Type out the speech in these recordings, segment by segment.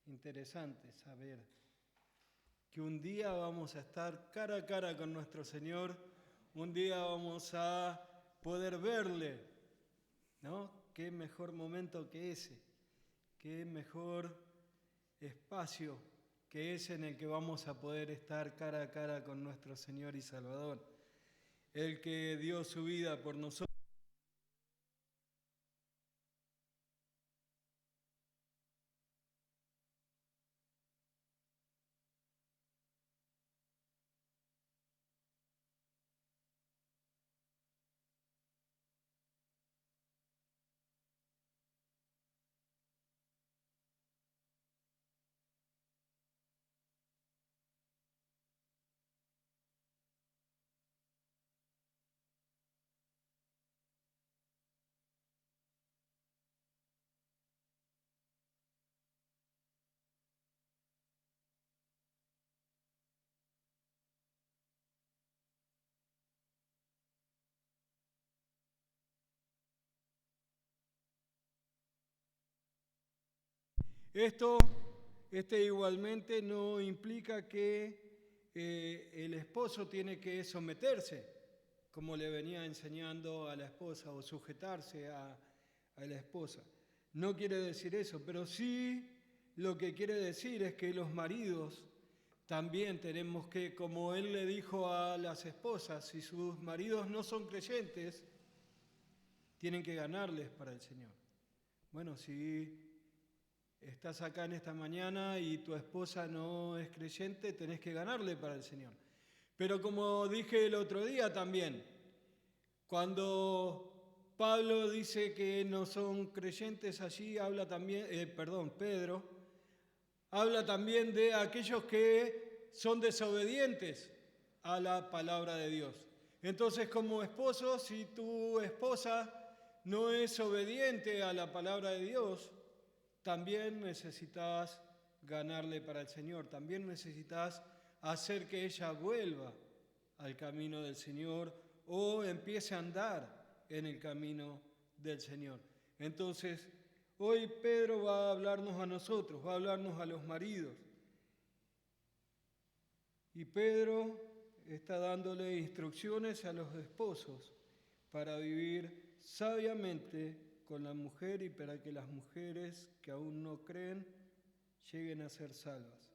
interesante saber que un día vamos a estar cara a cara con nuestro Señor, un día vamos a poder verle, ¿no? Qué mejor momento que ese, qué mejor espacio que ese en el que vamos a poder estar cara a cara con nuestro Señor y Salvador, el que dio su vida por nosotros. Esto igualmente no implica que el esposo tiene que someterse, como le venía enseñando a la esposa, o sujetarse a la esposa. No quiere decir eso, pero sí lo que quiere decir es que los maridos también tenemos que, como él le dijo a las esposas, si sus maridos no son creyentes, tienen que ganarles para el Señor. Bueno, si estás acá en esta mañana y tu esposa no es creyente, tenés que ganarle para el Señor. Pero como dije el otro día también, cuando Pablo dice que no son creyentes allí, habla también, Pedro, habla también de aquellos que son desobedientes a la palabra de Dios. Entonces, como esposo, si tu esposa no es obediente a la palabra de Dios, también necesitas ganarle para el Señor, también necesitas hacer que ella vuelva al camino del Señor o empiece a andar en el camino del Señor. Entonces, hoy Pedro va a hablarnos a nosotros, va a hablarnos a los maridos. Y Pedro está dándole instrucciones a los esposos para vivir sabiamente con la mujer y para que las mujeres que aún no creen lleguen a ser salvas.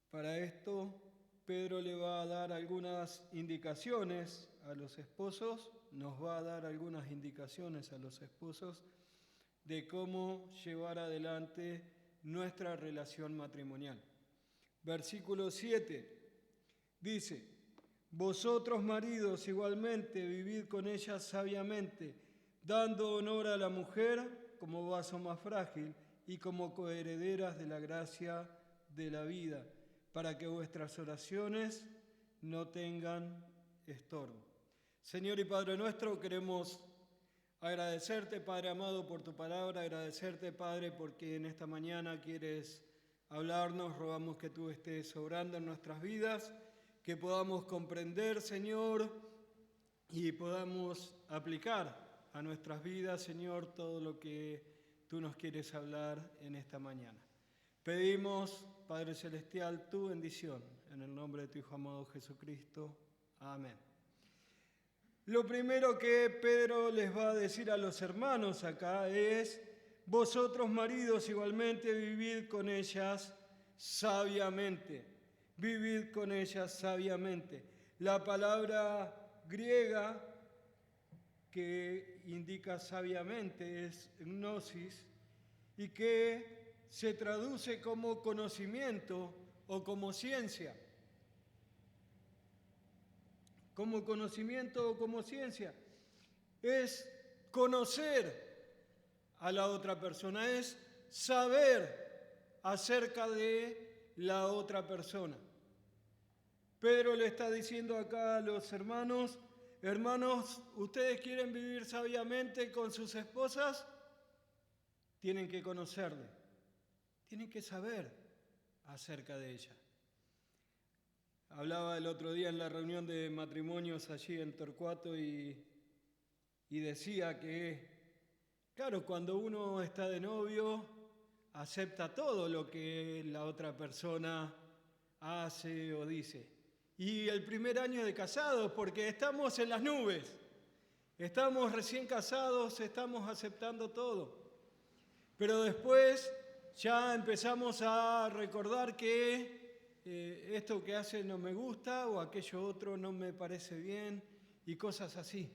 Para esto, Pedro le va a dar algunas indicaciones a los esposos, nos va a dar algunas indicaciones a los esposos de cómo llevar adelante nuestra relación matrimonial. Versículo 7 dice: vosotros maridos igualmente vivid con ella sabiamente, dando honor a la mujer como vaso más frágil y como coherederas de la gracia de la vida, para que vuestras oraciones no tengan estorbo. Señor y Padre nuestro, queremos agradecerte, Padre amado, por tu palabra, agradecerte, Padre, porque en esta mañana quieres hablarnos. Rogamos que tú estés obrando en nuestras vidas, que podamos comprender, Señor, y podamos aplicar a nuestras vidas, Señor, todo lo que tú nos quieres hablar en esta mañana. Pedimos, Padre Celestial, tu bendición, en el nombre de tu Hijo amado Jesucristo. Amén. Lo primero que Pedro les va a decir a los hermanos acá es: vosotros maridos igualmente vivid con ellas sabiamente. Vivid con ellas sabiamente. La palabra griega que indica sabiamente es gnosis y que se traduce como conocimiento o como ciencia. Como conocimiento o como ciencia. Es conocer a la otra persona, es saber acerca de la otra persona. Pedro le está diciendo acá a los hermanos: hermanos, ¿ustedes quieren vivir sabiamente con sus esposas? Tienen que conocerle, tienen que saber acerca de ella. Hablaba el otro día en la reunión de matrimonios allí en Torcuato y decía que, claro, cuando uno está de novio, acepta todo lo que la otra persona hace o dice. Y el primer año de casados, porque estamos en las nubes, estamos recién casados, estamos aceptando todo. Pero después ya empezamos a recordar que esto que hace no me gusta o aquello otro no me parece bien y cosas así.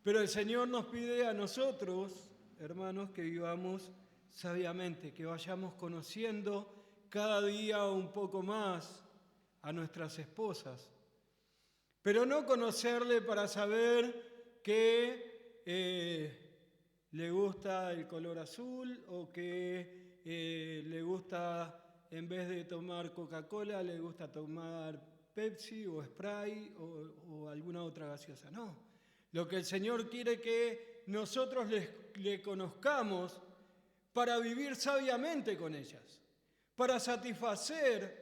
Pero el Señor nos pide a nosotros, hermanos, que vivamos sabiamente, que vayamos conociendo cada día un poco más a nuestras esposas. Pero no conocerle para saber que le gusta el color azul o que le gusta, en vez de tomar Coca-Cola, le gusta tomar Pepsi o Sprite o alguna otra gaseosa. No, lo que el Señor quiere que nosotros le conozcamos para vivir sabiamente con ellas, para satisfacer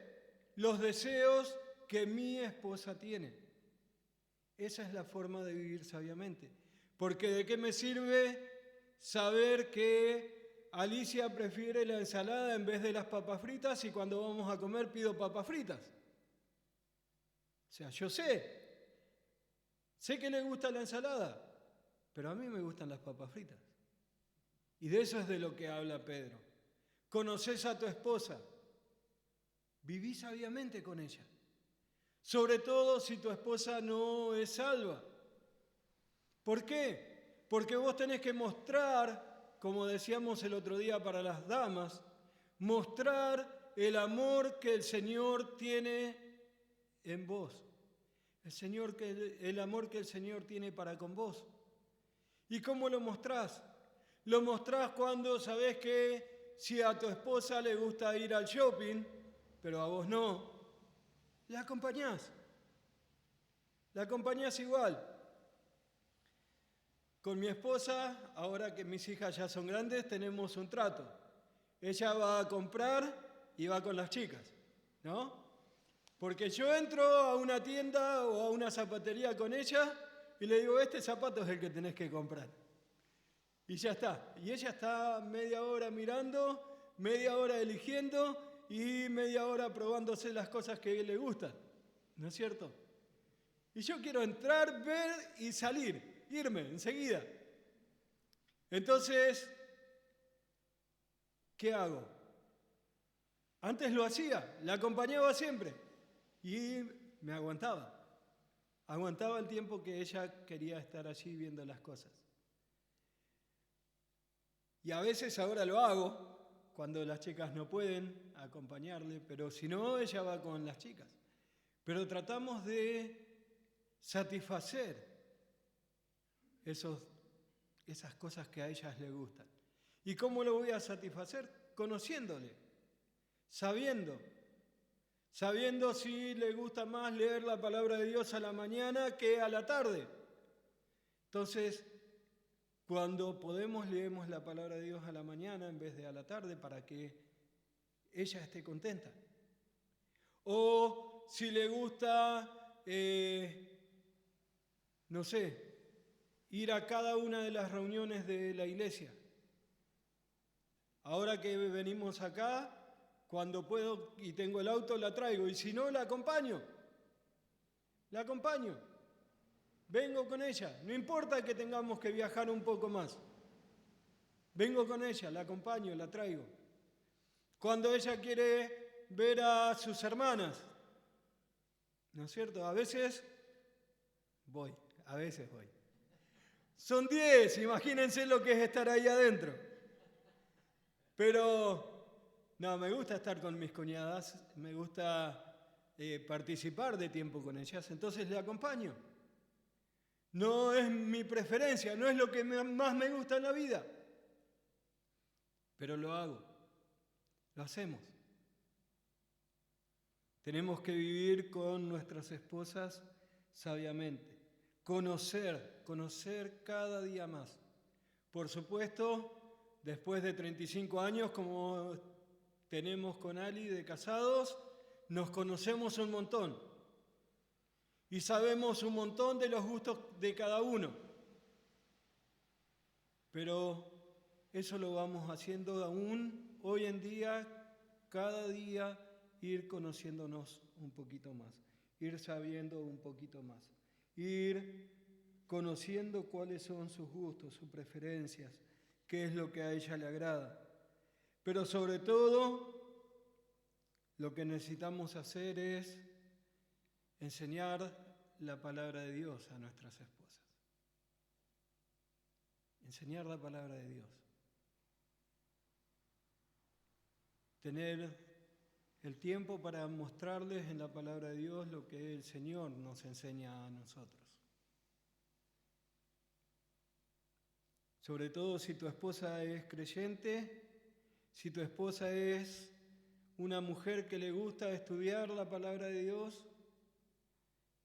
los deseos que mi esposa tiene. Esa es la forma de vivir sabiamente. Porque ¿de qué me sirve saber que Alicia prefiere la ensalada en vez de las papas fritas y cuando vamos a comer pido papas fritas? O sea, yo sé que le gusta la ensalada, pero a mí me gustan las papas fritas. Y de eso es de lo que habla Pedro. Conoces a tu esposa, viví sabiamente con ella. Sobre todo si tu esposa no es salva. ¿Por qué? Porque vos tenés que mostrar, como decíamos el otro día para las damas, mostrar el amor que el Señor tiene en vos. El amor que el Señor tiene para con vos. ¿Y cómo lo mostrás? Lo mostrás cuando sabés que si a tu esposa le gusta ir al shopping, pero a vos no, la acompañás. La acompañás igual. Con mi esposa, ahora que mis hijas ya son grandes, tenemos un trato. Ella va a comprar y va con las chicas, ¿no? Porque yo entro a una tienda o a una zapatería con ella y le digo, este zapato es el que tenés que comprar. Y ya está. Y ella está media hora mirando, media hora eligiendo y media hora probándose las cosas que le gustan. ¿No es cierto? Y yo quiero entrar, ver y salir, irme enseguida. Entonces, ¿qué hago? Antes lo hacía, la acompañaba siempre y me aguantaba. Aguantaba el tiempo que ella quería estar allí viendo las cosas. Y a veces ahora lo hago, cuando las chicas no pueden acompañarle, pero si no, ella va con las chicas. Pero tratamos de satisfacer esas cosas que a ellas les gustan. ¿Y cómo lo voy a satisfacer? Conociéndole, sabiendo si le gusta más leer la palabra de Dios a la mañana que a la tarde. Entonces, cuando podemos, leemos la palabra de Dios a la mañana en vez de a la tarde para que ella esté contenta. O si le gusta, ir a cada una de las reuniones de la iglesia. Ahora que venimos acá, cuando puedo y tengo el auto, la traigo. Y si no, la acompaño. La acompaño. Vengo con ella. No importa que tengamos que viajar un poco más. Vengo con ella, la acompaño, la traigo. Cuando ella quiere ver a sus hermanas, ¿no es cierto? A veces voy. Son 10, imagínense lo que es estar ahí adentro. Pero, no, me gusta estar con mis cuñadas, me gusta participar de tiempo con ellas, entonces le acompaño. No es mi preferencia, no es lo que más me gusta en la vida, pero lo hago, lo hacemos. Tenemos que vivir con nuestras esposas sabiamente, conocer cada día más. Por supuesto, después de 35 años, como tenemos con Ali de casados, nos conocemos un montón. Y sabemos un montón de los gustos de cada uno. Pero eso lo vamos haciendo aún hoy en día, cada día, ir conociéndonos un poquito más, ir sabiendo un poquito más, ir conociendo cuáles son sus gustos, sus preferencias, qué es lo que a ella le agrada. Pero sobre todo, lo que necesitamos hacer es enseñar la palabra de Dios a nuestras esposas. Enseñar la palabra de Dios. Tener el tiempo para mostrarles en la palabra de Dios lo que el Señor nos enseña a nosotros. Sobre todo si tu esposa es creyente, si tu esposa es una mujer que le gusta estudiar la palabra de Dios,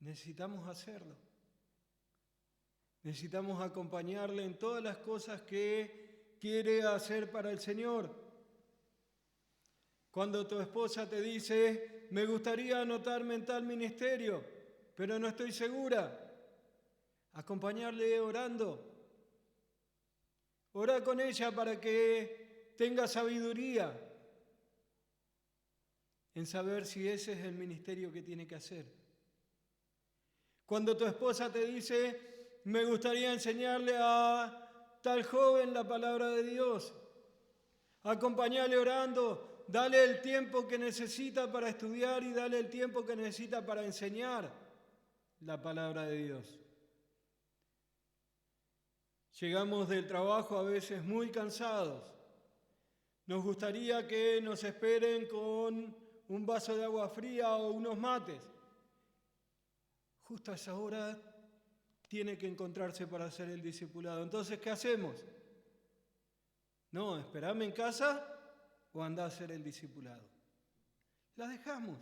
necesitamos hacerlo. Necesitamos acompañarle en todas las cosas que quiere hacer para el Señor. Cuando tu esposa te dice, me gustaría anotarme en tal ministerio, pero no estoy segura, acompañarle orando. Ora con ella para que tenga sabiduría en saber si ese es el ministerio que tiene que hacer. Cuando tu esposa te dice, me gustaría enseñarle a tal joven la palabra de Dios, acompañarle orando, dale el tiempo que necesita para estudiar y dale el tiempo que necesita para enseñar la palabra de Dios. Llegamos del trabajo a veces muy cansados. Nos gustaría que nos esperen con un vaso de agua fría o unos mates. Justo a esa hora tiene que encontrarse para hacer el discipulado. Entonces, ¿qué hacemos? No, esperame en casa o anda a hacer el discipulado. La dejamos.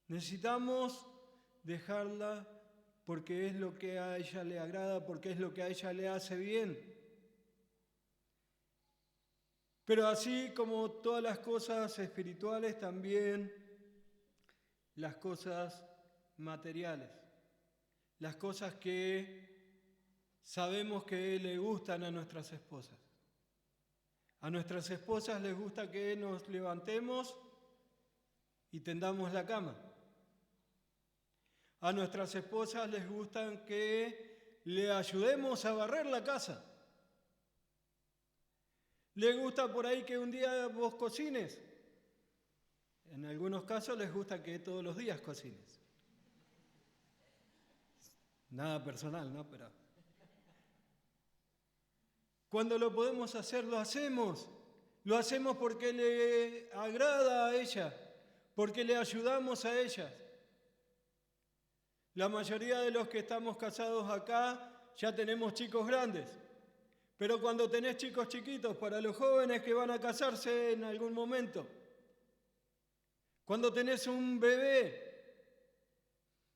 Necesitamos dejarla porque es lo que a ella le agrada, porque es lo que a ella le hace bien. Pero así como todas las cosas espirituales, también las cosas materiales, las cosas que sabemos que le gustan a nuestras esposas. A nuestras esposas les gusta que nos levantemos y tendamos la cama. A nuestras esposas les gusta que le ayudemos a barrer la casa. ¿Les gusta por ahí que un día vos cocines? En algunos casos les gusta que todos los días cocines. Nada personal, ¿no? Pero cuando lo podemos hacer, lo hacemos. Lo hacemos porque le agrada a ella, porque le ayudamos a ellas. La mayoría de los que estamos casados acá ya tenemos chicos grandes. Pero cuando tenés chicos chiquitos, para los jóvenes que van a casarse en algún momento, cuando tenés un bebé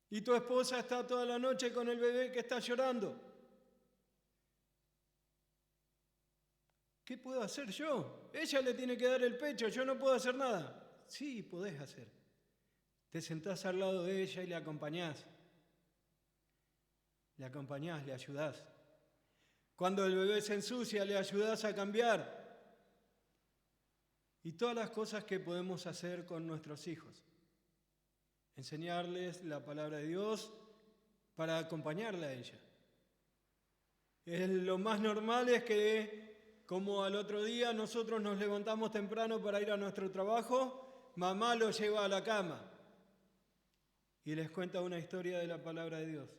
y tu esposa está toda la noche con el bebé que está llorando, ¿qué puedo hacer yo? Ella le tiene que dar el pecho, yo no puedo hacer nada. Sí, podés hacer. Te sentás al lado de ella y le acompañás. Le acompañás, le ayudás. Cuando el bebé se ensucia, le ayudás a cambiar. Y todas las cosas que podemos hacer con nuestros hijos. Enseñarles la palabra de Dios para acompañarla a ella. Lo más normal es que, como al otro día nosotros nos levantamos temprano para ir a nuestro trabajo, mamá lo lleva a la cama y les cuenta una historia de la palabra de Dios.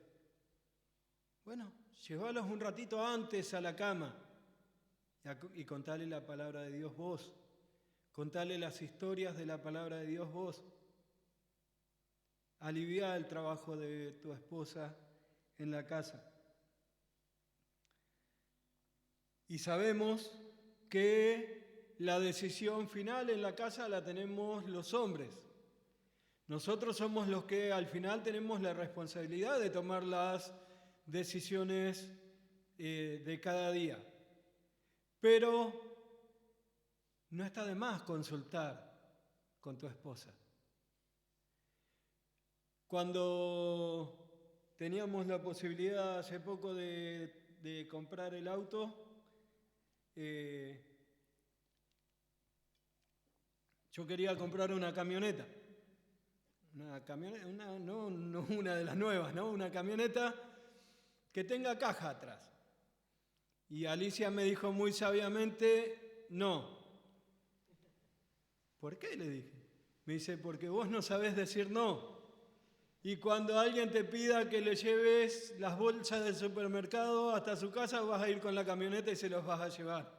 Bueno, llévalos un ratito antes a la cama y contale la palabra de Dios vos. Contale las historias de la palabra de Dios vos. Alivia el trabajo de tu esposa en la casa. Y sabemos que la decisión final en la casa la tenemos los hombres. Nosotros somos los que al final tenemos la responsabilidad de tomar las decisiones de cada día. Pero no está de más consultar con tu esposa. Cuando teníamos la posibilidad hace poco de comprar el auto, Yo quería comprar una camioneta. No una de las nuevas, ¿no? Una camioneta que tenga caja atrás. Y Alicia me dijo muy sabiamente, no. ¿Por qué? Le dije. Me dice, porque vos no sabés decir no. Y cuando alguien te pida que le lleves las bolsas del supermercado hasta su casa, vas a ir con la camioneta y se los vas a llevar.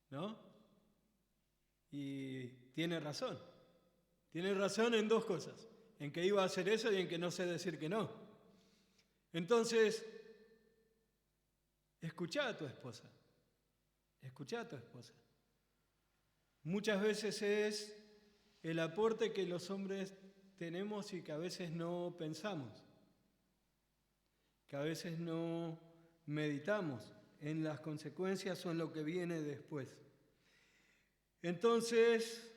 ¿No? Y tiene razón. Tiene razón en dos cosas. En que iba a hacer eso y en que no sé decir que no. Entonces, escuchá a tu esposa. Escuchá a tu esposa. Muchas veces es el aporte que los hombres tenemos y que a veces no pensamos, que a veces no meditamos en las consecuencias o en lo que viene después. Entonces,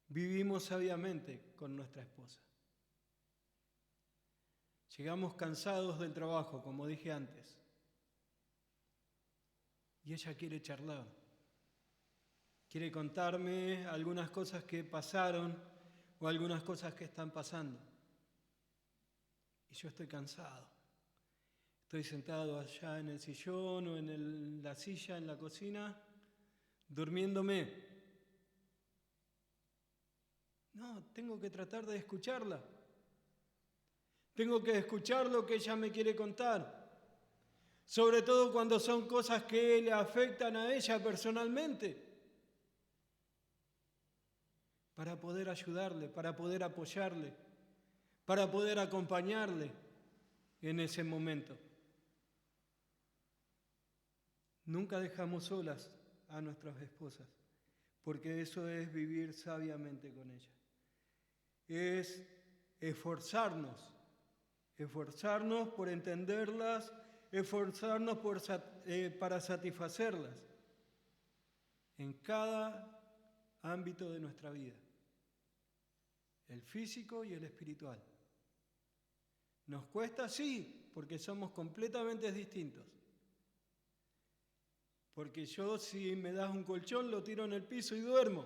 vivimos sabiamente con nuestra esposa. Llegamos cansados del trabajo, como dije antes, y ella quiere charlar. Quiere contarme algunas cosas que pasaron o algunas cosas que están pasando. Y yo estoy cansado. Estoy sentado allá en el sillón o en la silla en la cocina, durmiéndome. No, tengo que tratar de escucharla. Tengo que escuchar lo que ella me quiere contar. Sobre todo cuando son cosas que le afectan a ella personalmente. Para poder ayudarle, para poder apoyarle, para poder acompañarle en ese momento. Nunca dejamos solas a nuestras esposas, porque eso es vivir sabiamente con ellas. Es esforzarnos por entenderlas, esforzarnos para satisfacerlas en cada ámbito de nuestra vida, el físico y el espiritual. ¿Nos cuesta? Sí, porque somos completamente distintos. Porque yo, si me das un colchón, lo tiro en el piso y duermo.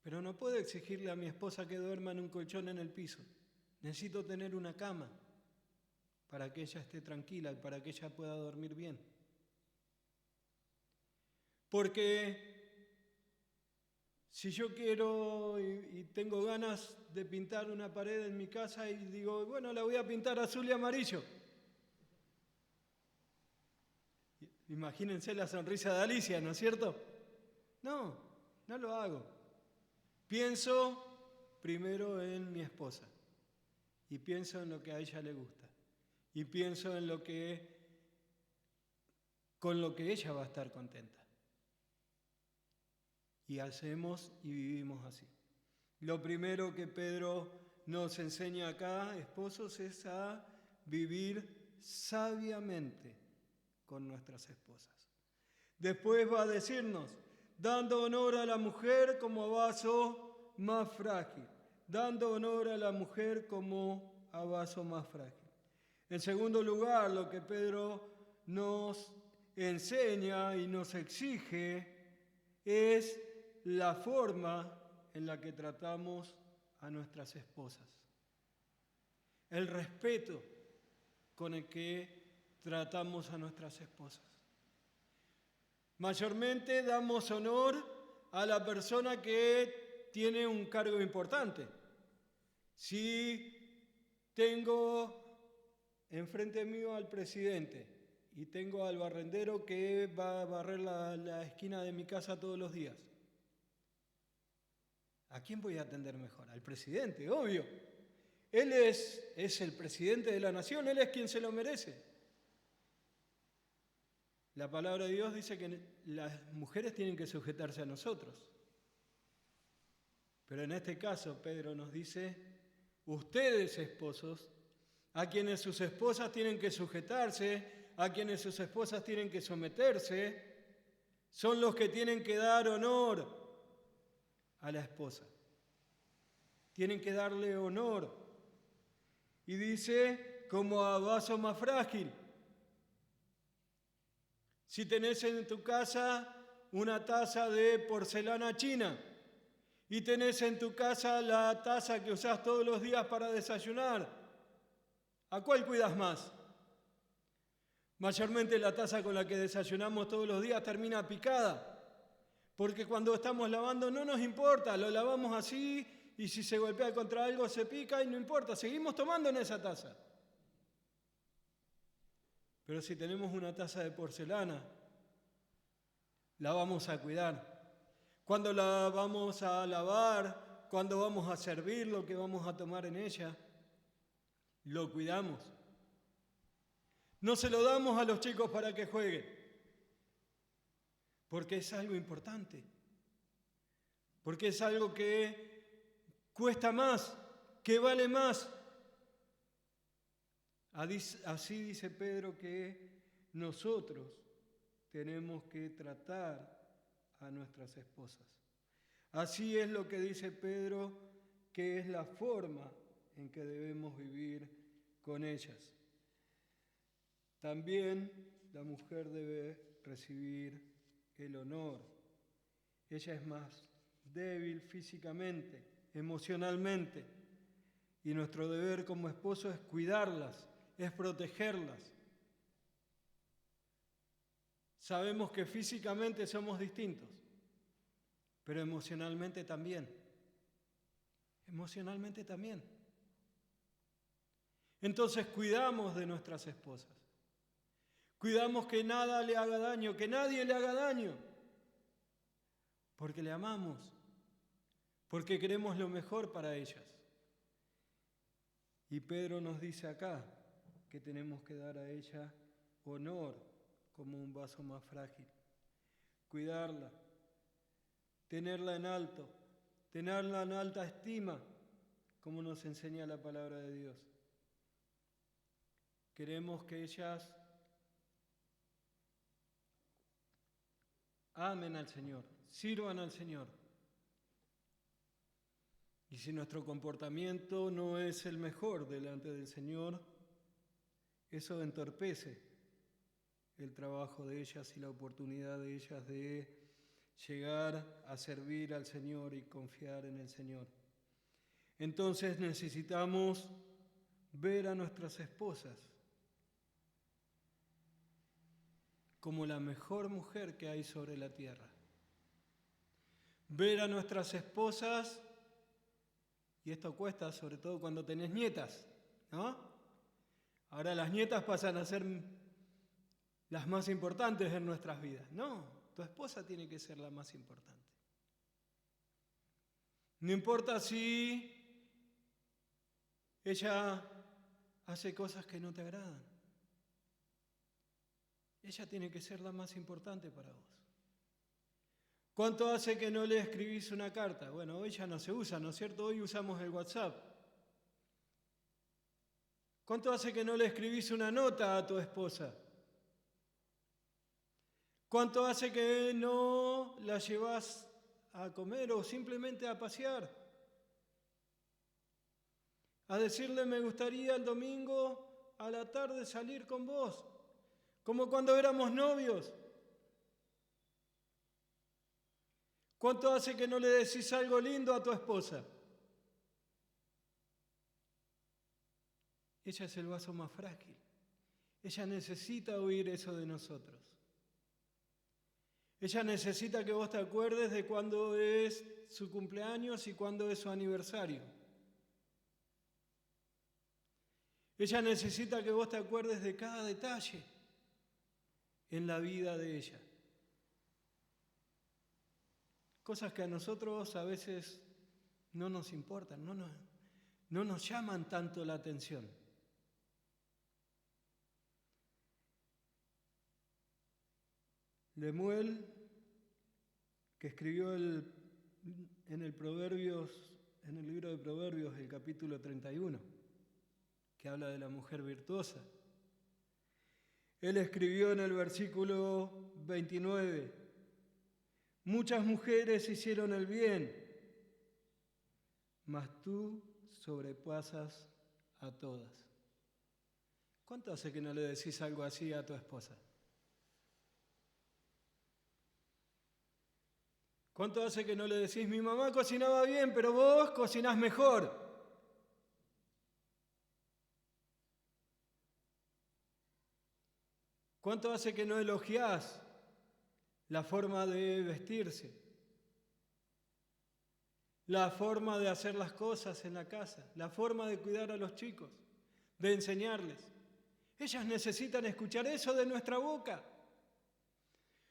Pero no puedo exigirle a mi esposa que duerma en un colchón en el piso. Necesito tener una cama para que ella esté tranquila y para que ella pueda dormir bien. Porque si yo quiero y tengo ganas de pintar una pared en mi casa y digo, bueno, la voy a pintar azul y amarillo. Imagínense la sonrisa de Alicia, ¿no es cierto? No lo hago. Pienso primero en mi esposa y pienso en lo que a ella le gusta y pienso en con lo que ella va a estar contenta. Y hacemos y vivimos así. Lo primero que Pedro nos enseña acá, esposos, es a vivir sabiamente con nuestras esposas. Después va a decirnos, dando honor a la mujer como vaso más frágil, dando honor a la mujer como a vaso más frágil. En segundo lugar, lo que Pedro nos enseña y nos exige es la forma en la que tratamos a nuestras esposas. El respeto con el que tratamos a nuestras esposas. Mayormente damos honor a la persona que tiene un cargo importante. Si tengo enfrente mío al presidente y tengo al barrendero que va a barrer la esquina de mi casa todos los días, ¿a quién voy a atender mejor? Al presidente, obvio. Él es el presidente de la nación, él es quien se lo merece. La palabra de Dios dice que las mujeres tienen que sujetarse a nosotros. Pero en este caso, Pedro nos dice, ustedes esposos, a quienes sus esposas tienen que sujetarse, a quienes sus esposas tienen que someterse, son los que tienen que dar honor a la esposa. Tienen que darle honor. Y dice, como a vaso más frágil. Si tenés en tu casa una taza de porcelana china y tenés en tu casa la taza que usás todos los días para desayunar. ¿A cuál cuidas más? Mayormente la taza con la que desayunamos todos los días termina picada, porque cuando estamos lavando no nos importa, lo lavamos así y si se golpea contra algo se pica y no importa, seguimos tomando en esa taza. Pero si tenemos una taza de porcelana, la vamos a cuidar. Cuando la vamos a lavar, cuando vamos a servir lo que vamos a tomar en ella, lo cuidamos. No se lo damos a los chicos para que jueguen, porque es algo importante, porque es algo que cuesta más, que vale más. Así dice Pedro que nosotros tenemos que tratar a nuestras esposas. Así es lo que dice Pedro que es la forma en que debemos vivir con ellas. También la mujer debe recibir el honor. Ella es más débil físicamente, emocionalmente, y nuestro deber como esposo es cuidarlas, es protegerlas. Sabemos que físicamente somos distintos, pero emocionalmente también. Emocionalmente también. Entonces cuidamos de nuestras esposas. Cuidamos que nada le haga daño, que nadie le haga daño, porque le amamos, porque queremos lo mejor para ellas. Y Pedro nos dice acá que tenemos que dar a ella honor como un vaso más frágil, cuidarla, tenerla en alto, tenerla en alta estima, como nos enseña la palabra de Dios. Queremos que ellas amen al Señor, sirvan al Señor. Y si nuestro comportamiento no es el mejor delante del Señor, eso entorpece el trabajo de ellas y la oportunidad de ellas de llegar a servir al Señor y confiar en el Señor. Entonces necesitamos ver a nuestras esposas como la mejor mujer que hay sobre la tierra. Ver a nuestras esposas, y esto cuesta sobre todo cuando tenés nietas, ¿no? Ahora las nietas pasan a ser las más importantes en nuestras vidas. No, tu esposa tiene que ser la más importante. No importa si ella hace cosas que no te agradan. Ella tiene que ser la más importante para vos. ¿Cuánto hace que no le escribís una carta? Bueno, hoy ya no se usa, ¿no es cierto? Hoy usamos el WhatsApp. ¿Cuánto hace que no le escribís una nota a tu esposa? ¿Cuánto hace que no la llevas a comer o simplemente a pasear? A decirle, me gustaría el domingo a la tarde salir con vos, como cuando éramos novios. ¿Cuánto hace que no le decís algo lindo a tu esposa? Ella es el vaso más frágil. Ella necesita oír eso de nosotros. Ella necesita que vos te acuerdes de cuándo es su cumpleaños y cuándo es su aniversario. Ella necesita que vos te acuerdes de cada detalle en la vida de ella. Cosas que a nosotros a veces no nos importan, no nos llaman tanto la atención. Lemuel, que escribió en el libro de Proverbios, el capítulo 31, que habla de la mujer virtuosa. Él escribió en el versículo 29, muchas mujeres hicieron el bien, mas tú sobrepasas a todas. ¿Cuánto hace que no le decís algo así a tu esposa? ¿Cuánto hace que no le decís, mi mamá cocinaba bien, pero vos cocinás mejor? ¿Cuánto hace que no elogiás la forma de vestirse, la forma de hacer las cosas en la casa, la forma de cuidar a los chicos, de enseñarles? Ellas necesitan escuchar eso de nuestra boca.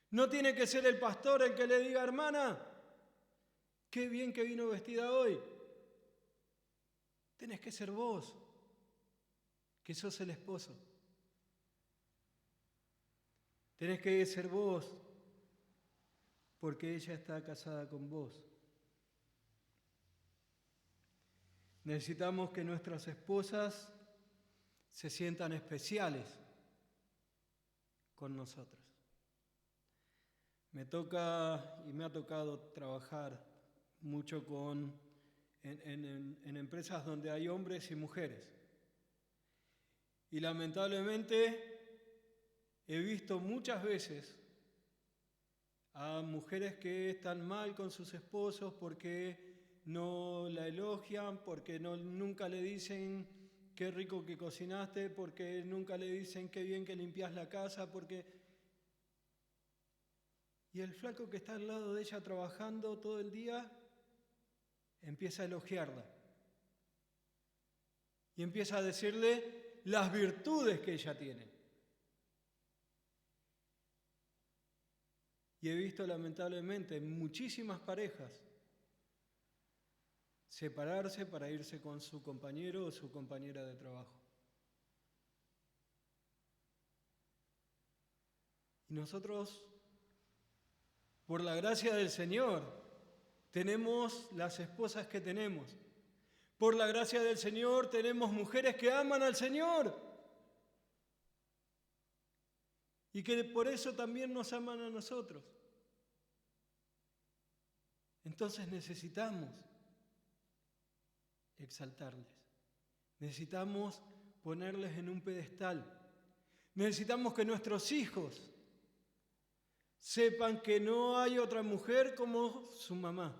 No tiene que ser el pastor el que le diga, hermana, qué bien que vino vestida hoy. Tenés que ser vos, que sos el esposo. Tenés que ser vos, porque ella está casada con vos. Necesitamos que nuestras esposas se sientan especiales con nosotros. Me toca y me ha tocado trabajar mucho en empresas donde hay hombres y mujeres. Y lamentablemente he visto muchas veces a mujeres que están mal con sus esposos porque no la elogian, porque nunca le dicen qué rico que cocinaste, porque nunca le dicen qué bien que limpias la casa, Y el flaco que está al lado de ella trabajando todo el día empieza a elogiarla y empieza a decirle las virtudes que ella tiene. Y he visto lamentablemente en muchísimas parejas separarse para irse con su compañero o su compañera de trabajo. Y nosotros, por la gracia del Señor, tenemos las esposas que tenemos. Por la gracia del Señor tenemos mujeres que aman al Señor y que por eso también nos aman a nosotros. Entonces necesitamos exaltarles, necesitamos ponerles en un pedestal, necesitamos que nuestros hijos sepan que no hay otra mujer como su mamá,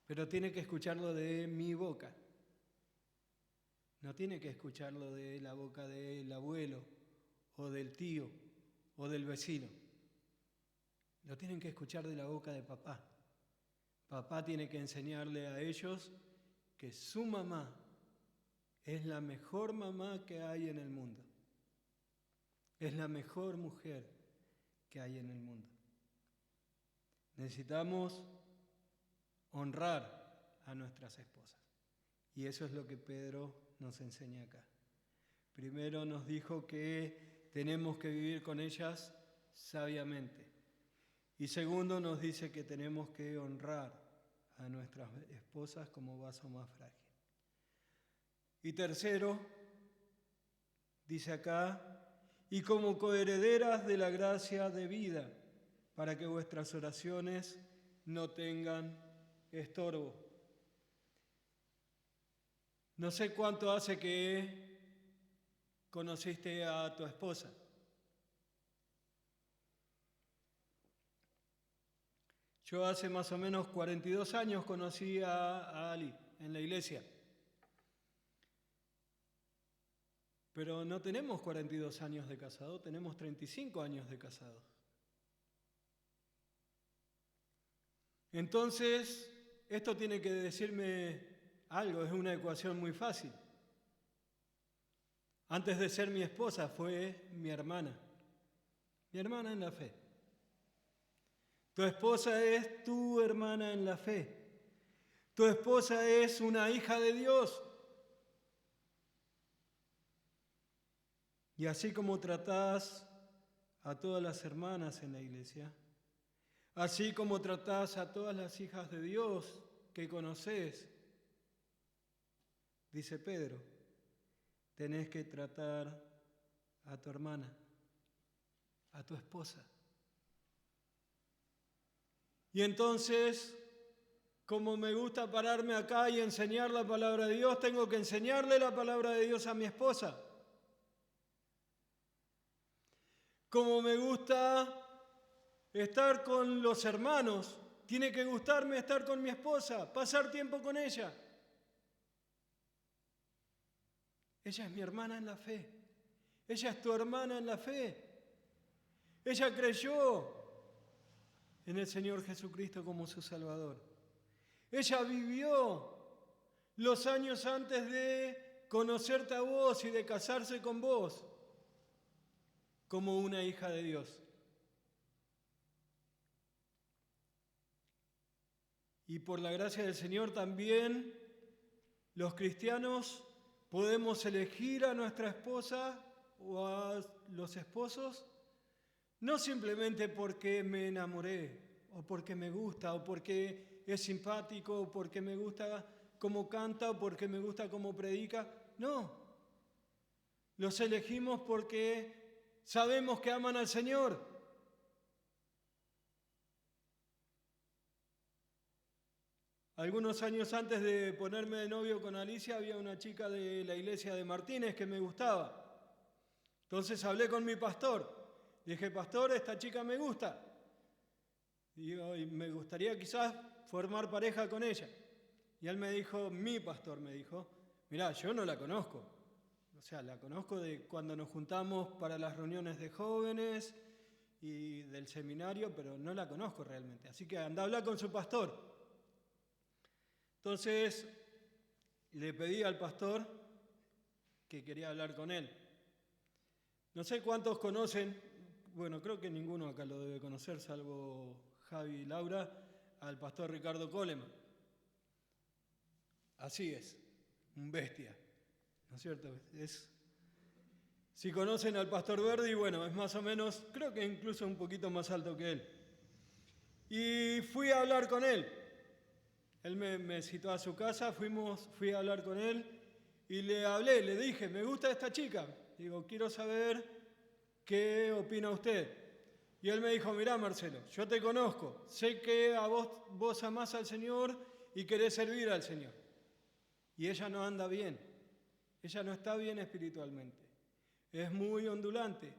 pero tiene que escucharlo de mi boca, no tiene que escucharlo de la boca del abuelo o del tío o del vecino, lo tienen que escuchar de la boca de papá. Papá tiene que enseñarle a ellos que su mamá es la mejor mamá que hay en el mundo, es la mejor mujer que hay en el mundo. Necesitamos honrar a nuestras esposas. Y eso es lo que Pedro nos enseña acá. Primero nos dijo que tenemos que vivir con ellas sabiamente. Y segundo nos dice que tenemos que honrar a nuestras esposas como vaso más frágil. Y tercero, dice acá, y como coherederas de la gracia de vida, para que vuestras oraciones no tengan estorbo. No sé cuánto hace que conociste a tu esposa. Yo hace más o menos 42 años conocí a Ali en la iglesia. Pero no tenemos 42 años de casado, tenemos 35 años de casado. Entonces, esto tiene que decirme algo, es una ecuación muy fácil. Antes de ser mi esposa fue mi hermana en la fe. Tu esposa es tu hermana en la fe. Tu esposa es una hija de Dios. Y así como tratás a todas las hermanas en la iglesia, así como tratás a todas las hijas de Dios que conocés, dice Pedro, tenés que tratar a tu hermana, a tu esposa. Y entonces, como me gusta pararme acá y enseñar la palabra de Dios, tengo que enseñarle la palabra de Dios a mi esposa. Como me gusta estar con los hermanos tiene que gustarme estar con mi esposa, pasar tiempo con ella. Ella es mi hermana en la fe. Ella es tu hermana en la fe. Ella creyó en el Señor Jesucristo como su Salvador. Ella vivió los años antes de conocerte a vos y de casarse con vos como una hija de Dios. Y por la gracia del Señor también los cristianos podemos elegir a nuestra esposa o a los esposos, no simplemente porque me enamoré, o porque me gusta, o porque es simpático, o porque me gusta cómo canta, o porque me gusta cómo predica. No, los elegimos porque sabemos que aman al Señor. Algunos años antes de ponerme de novio con Alicia, había una chica de la iglesia de Martínez que me gustaba. Entonces hablé con mi pastor. Dije, pastor, esta chica me gusta. Y me gustaría quizás formar pareja con ella. Y él me dijo, mi pastor me dijo, mirá, yo no la conozco. O sea, la conozco de cuando nos juntamos para las reuniones de jóvenes y del seminario, pero no la conozco realmente. Así que anda a hablar con su pastor. Entonces le pedí al pastor que quería hablar con él. No sé cuántos conocen, bueno, creo que ninguno acá lo debe conocer, salvo Javi y Laura, al pastor Ricardo Coleman. Así es, un bestia, ¿no es cierto? Si conocen al pastor Verdi, bueno, es más o menos, creo que incluso un poquito más alto que él. Y fui a hablar con él. Él me citó a su casa, fui a hablar con él y le hablé, le dije, me gusta esta chica. Digo, quiero saber qué opina usted. Y él me dijo, mirá Marcelo, yo te conozco, sé que a vos amás al Señor y querés servir al Señor. Y ella no anda bien, ella no está bien espiritualmente. Es muy ondulante.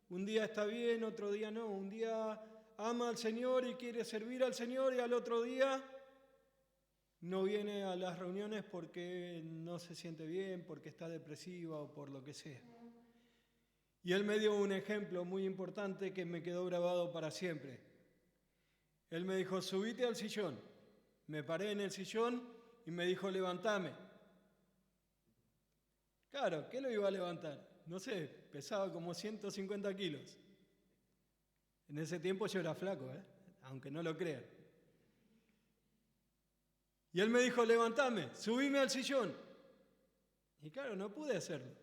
Un día está bien, otro día no. Un día ama al Señor y quiere servir al Señor y al otro día no viene a las reuniones porque no se siente bien, porque está depresiva o por lo que sea. Y él me dio un ejemplo muy importante que me quedó grabado para siempre. Él me dijo, subite al sillón. Me paré en el sillón y me dijo, levantame. Claro, ¿qué lo iba a levantar? No sé, pesaba como 150 kilos. En ese tiempo yo era flaco, aunque no lo crean. Y él me dijo, levantame, subime al sillón. Y claro, no pude hacerlo.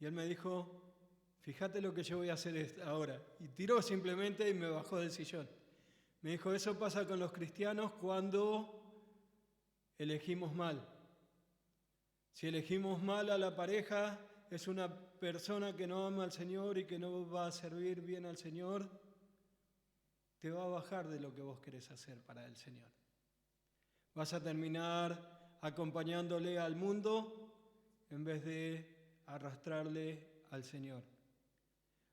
Y él me dijo, fíjate lo que yo voy a hacer ahora. Y tiró simplemente y me bajó del sillón. Me dijo, eso pasa con los cristianos cuando elegimos mal. Si elegimos mal a la pareja, es una persona que no ama al Señor y que no va a servir bien al Señor, te va a bajar de lo que vos querés hacer para el Señor. Vas a terminar acompañándole al mundo en vez de arrastrarle al Señor.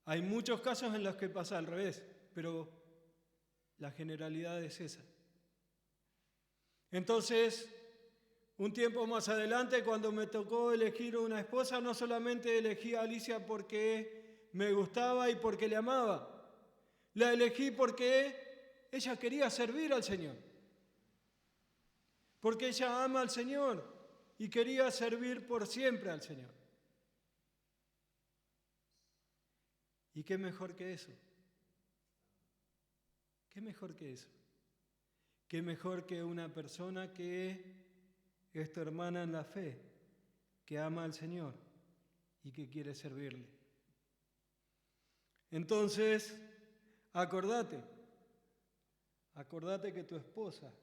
Hay muchos casos en los que pasa al revés, pero la generalidad es esa. Entonces, un tiempo más adelante, cuando me tocó elegir una esposa, no solamente elegí a Alicia porque me gustaba y porque le amaba, la elegí porque ella quería servir al Señor. Porque ella ama al Señor y quería servir por siempre al Señor. ¿Y qué mejor que eso? ¿Qué mejor que eso? ¿Qué mejor que una persona que es tu hermana en la fe, que ama al Señor y que quiere servirle? Entonces, acordate que tu esposa,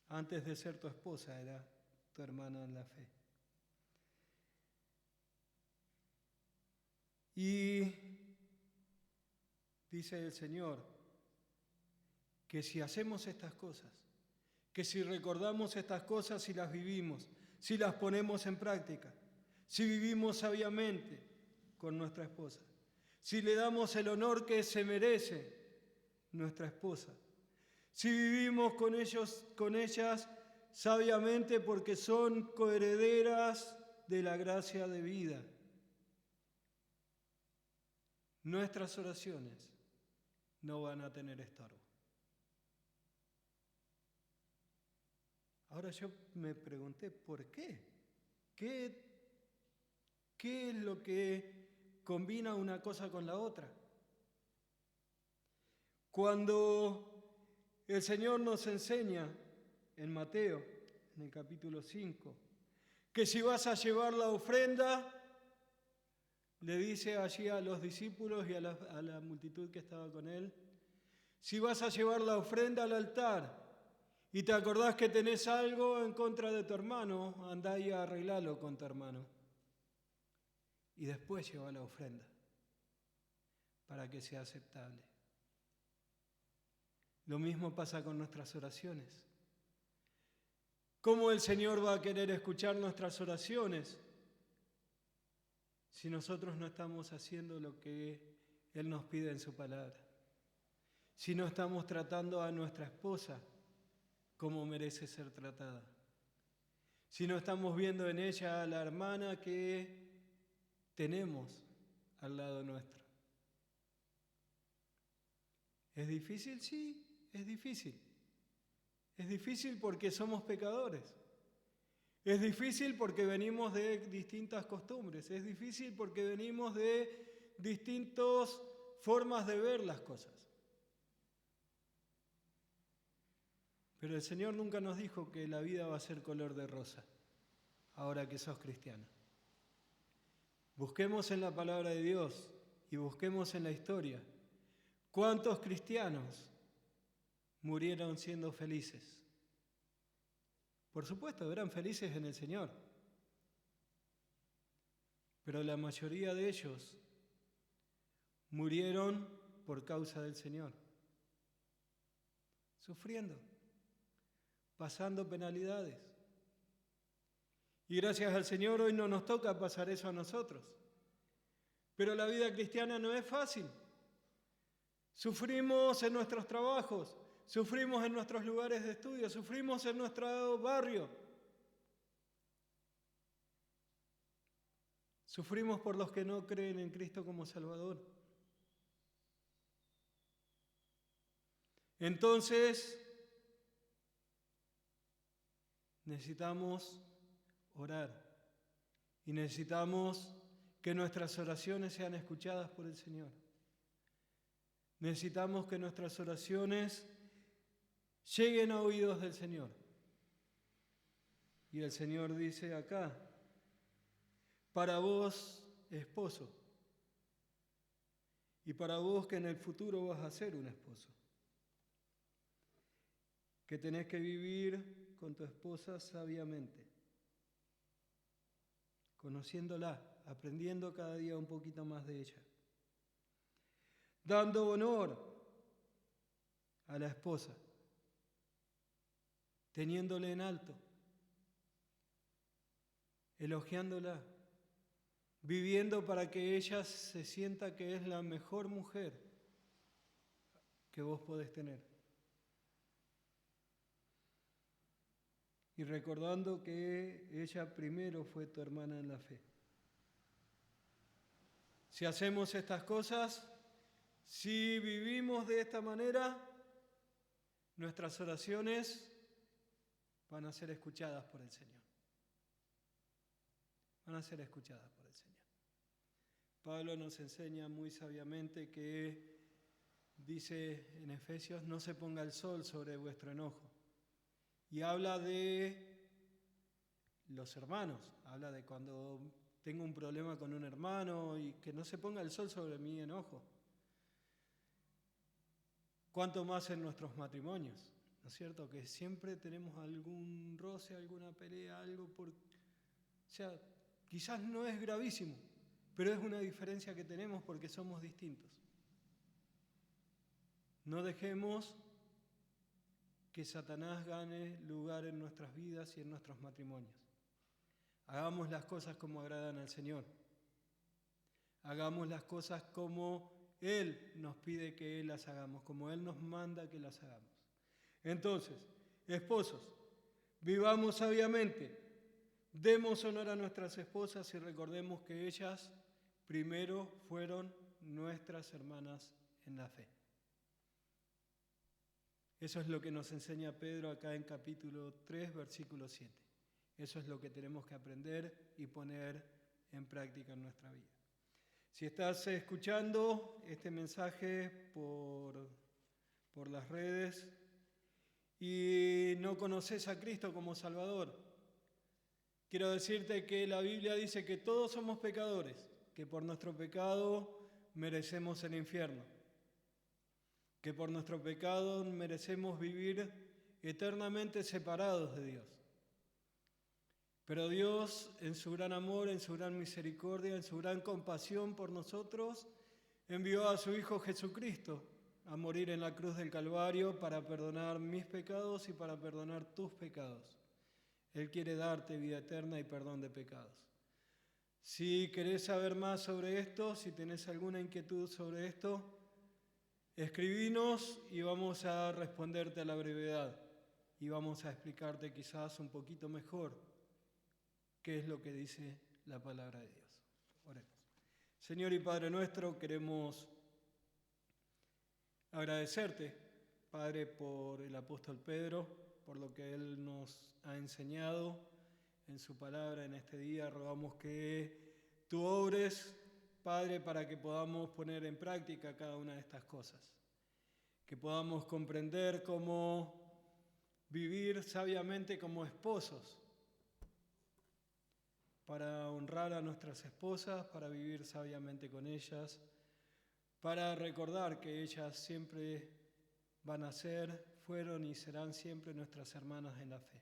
antes de ser tu esposa, era tu hermana en la fe. Y dice el Señor que si hacemos estas cosas, que si recordamos estas cosas y las vivimos, si las ponemos en práctica, si vivimos sabiamente con nuestra esposa, si le damos el honor que se merece nuestra esposa, si vivimos con ellos, con ellas sabiamente, porque son coherederas de la gracia de vida. Nuestras oraciones no van a tener estorbo. Ahora yo me pregunté, ¿por qué? ¿Qué es lo que combina una cosa con la otra? Cuando el Señor nos enseña en Mateo, en el capítulo 5, que si vas a llevar la ofrenda, le dice allí a los discípulos y a la multitud que estaba con él, si vas a llevar la ofrenda al altar y te acordás que tenés algo en contra de tu hermano, andá y arreglalo con tu hermano. Y después lleva la ofrenda para que sea aceptable. Lo mismo pasa con nuestras oraciones. ¿Cómo el Señor va a querer escuchar nuestras oraciones si nosotros no estamos haciendo lo que Él nos pide en su palabra? Si no estamos tratando a nuestra esposa como merece ser tratada. Si no estamos viendo en ella a la hermana que tenemos al lado nuestro. ¿Es difícil? Sí, es difícil. Es difícil porque somos pecadores. Es difícil porque venimos de distintas costumbres. Es difícil porque venimos de distintas formas de ver las cosas. Pero el Señor nunca nos dijo que la vida va a ser color de rosa, ahora que sos cristiano. Busquemos en la palabra de Dios y busquemos en la historia. ¿Cuántos cristianos murieron siendo felices? Por supuesto, eran felices en el Señor. Pero la mayoría de ellos murieron por causa del Señor. Sufriendo, pasando penalidades. Y gracias al Señor hoy no nos toca pasar eso a nosotros. Pero la vida cristiana no es fácil. Sufrimos en nuestros trabajos, sufrimos en nuestros lugares de estudio, sufrimos en nuestro barrio. Sufrimos por los que no creen en Cristo como Salvador. Entonces, necesitamos orar y necesitamos que nuestras oraciones sean escuchadas por el Señor. Necesitamos que nuestras oraciones lleguen a oídos del Señor. Y el Señor dice acá, para vos, esposo, y para vos que en el futuro vas a ser un esposo, que tenés que vivir con tu esposa sabiamente, conociéndola, aprendiendo cada día un poquito más de ella, dando honor a la esposa, teniéndole en alto, elogiándola, viviendo para que ella se sienta que es la mejor mujer que vos podés tener. Y recordando que ella primero fue tu hermana en la fe. Si hacemos estas cosas, si vivimos de esta manera, nuestras oraciones van a ser escuchadas por el Señor. Van a ser escuchadas por el Señor. Pablo nos enseña muy sabiamente que dice en Efesios, no se ponga el sol sobre vuestro enojo. Y habla de los hermanos, habla de cuando tengo un problema con un hermano y que no se ponga el sol sobre mi enojo. Cuanto más en nuestros matrimonios, ¿no es cierto? Que siempre tenemos algún roce, alguna pelea, algo por... O sea, quizás no es gravísimo, pero es una diferencia que tenemos porque somos distintos. No dejemos que Satanás gane lugar en nuestras vidas y en nuestros matrimonios. Hagamos las cosas como agradan al Señor. Hagamos las cosas como Él nos pide que las hagamos, como Él nos manda que las hagamos. Entonces, esposos, vivamos sabiamente, demos honor a nuestras esposas y recordemos que ellas primero fueron nuestras hermanas en la fe. Eso es lo que nos enseña Pedro acá en capítulo 3, versículo 7. Eso es lo que tenemos que aprender y poner en práctica en nuestra vida. Si estás escuchando este mensaje por las redes y no conoces a Cristo como Salvador, quiero decirte que la Biblia dice que todos somos pecadores, que por nuestro pecado merecemos el infierno, que por nuestro pecado merecemos vivir eternamente separados de Dios. Pero Dios, en su gran amor, en su gran misericordia, en su gran compasión por nosotros, envió a su Hijo Jesucristo a morir en la cruz del Calvario para perdonar mis pecados y para perdonar tus pecados. Él quiere darte vida eterna y perdón de pecados. Si querés saber más sobre esto, si tenés alguna inquietud sobre esto, escribinos y vamos a responderte a la brevedad y vamos a explicarte quizás un poquito mejor qué es lo que dice la palabra de Dios. Oremos. Señor y Padre nuestro, queremos agradecerte, Padre, por el apóstol Pedro, por lo que él nos ha enseñado en su palabra en este día. Rogamos que tú obres, Padre, para que podamos poner en práctica cada una de estas cosas, que podamos comprender cómo vivir sabiamente como esposos, para honrar a nuestras esposas, para vivir sabiamente con ellas, para recordar que ellas siempre van a ser, fueron y serán siempre nuestras hermanas en la fe.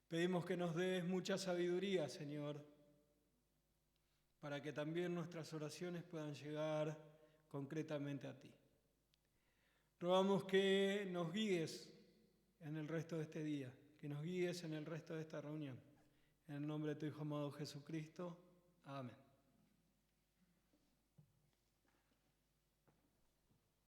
Pedimos que nos des mucha sabiduría, Señor, para que también nuestras oraciones puedan llegar concretamente a ti. Rogamos que nos guíes en el resto de este día, que nos guíes en el resto de esta reunión. En el nombre de tu Hijo amado Jesucristo. Amén.